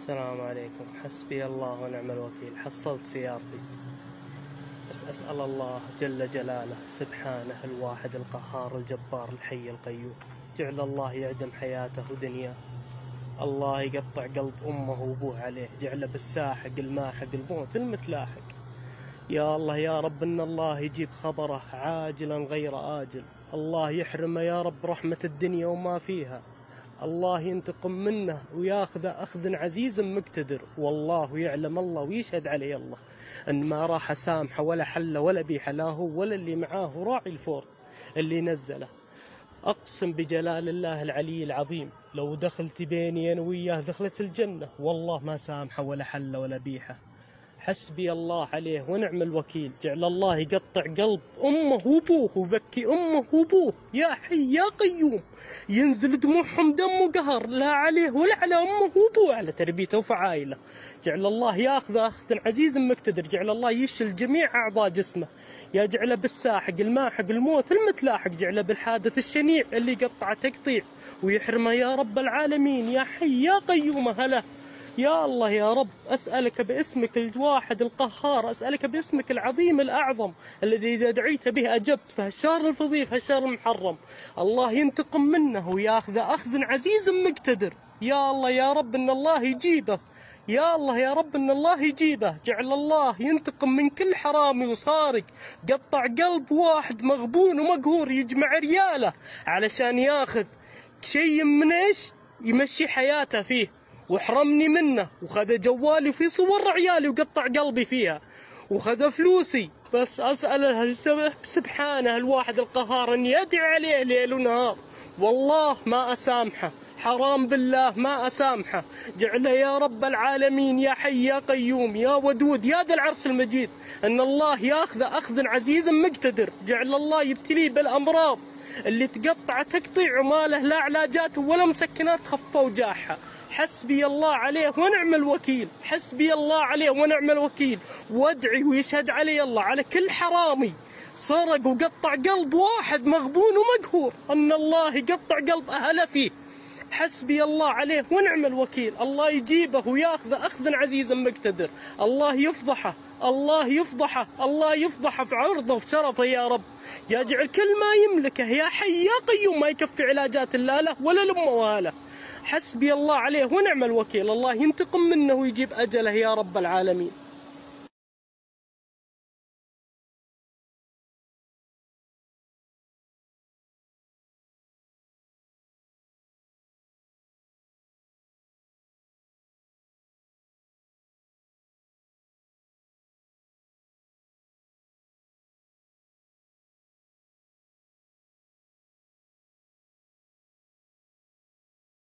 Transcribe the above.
السلام عليكم. حسبي الله ونعم الوكيل. حصلت سيارتي، بس أسأل الله جل جلاله سبحانه الواحد القهار الجبار الحي القيوم، جعل الله يعدم حياته ودنياه، الله يقطع قلب أمه وأبوه عليه، جعله بالساحق الماحق الموت المتلاحق. يا الله يا رب إن الله يجيب خبره عاجلا غير آجل، الله يحرمه يا رب رحمة الدنيا وما فيها، الله ينتقم منه وياخذه أخذ عزيز مقتدر، والله يعلم الله ويشهد عليه الله أن ما راح سامحه ولا حله ولا بيحه، لا هو ولا اللي معاه راعي الفور اللي نزله. أقسم بجلال الله العلي العظيم لو دخلت بيني أنا وياه دخلت الجنة، والله ما سامحه ولا حله ولا بيحه. حسبي الله عليه ونعم الوكيل، جعل الله يقطع قلب أمه وأبوه ويبكي أمه وأبوه، يا حي يا قيوم، ينزل دموعهم دم وقهر لا عليه ولا على أمه وأبوه، على تربيته وفعايله. جعل الله ياخذ أخذ عزيز مقتدر، جعل الله يشل جميع أعضاء جسمه، يا جعله بالساحق الماحق الموت المتلاحق، جعله بالحادث الشنيع اللي قطعه تقطيع، ويحرمه يا رب العالمين. يا حي يا قيوم هلا. يا الله يا رب أسألك باسمك الواحد القهار، أسألك باسمك العظيم الأعظم الذي إذا دعيت به أجبت، فهالشهر الفضيل فهالشهر المحرم الله ينتقم منه وياخذ أخذ عزيز مقتدر. يا الله يا رب إن الله يجيبه، يا الله يا رب إن الله يجيبه، جعل الله ينتقم من كل حرامي وسارق قطع قلب واحد مغبون ومقهور، يجمع رياله علشان ياخذ شيء من إيش يمشي حياته فيه، وحرمني منه وخذ جوالي وفي صور عيالي وقطع قلبي فيها وخذ فلوسي. بس أسأل سبحانه الواحد القهار أن يدعي عليه ليل ونهار، والله ما أسامحه، حرام بالله ما أسامحه. جعله يا رب العالمين يا حي يا قيوم يا ودود يا ذا العرش المجيد أن الله ياخذ أخذ عزيز مقتدر، جعل الله يبتليه بالأمراض اللي تقطع تقطيع وما له لا علاجات ولا مسكنات خفة وجاحة. حسبي الله عليه ونعم الوكيل، حسبي الله عليه ونعم الوكيل. وادعي ويشهد علي الله على كل حرامي سرق وقطع قلب واحد مغبون ومقهور أن الله يقطع قلب أهله فيه. حسبي الله عليه ونعم الوكيل، الله يجيبه وياخذ أخذ عزيز مقتدر، الله يفضحه، الله يفضحه، الله يفضحه في عرضه وفي شرفه يا رب. يجعل كل ما يملكه يا حي يا قيوم ما يكفي علاجات لا له ولا لأمه وهاله. حسبي الله عليه ونعم الوكيل، الله ينتقم منه ويجيب أجله يا رب العالمين.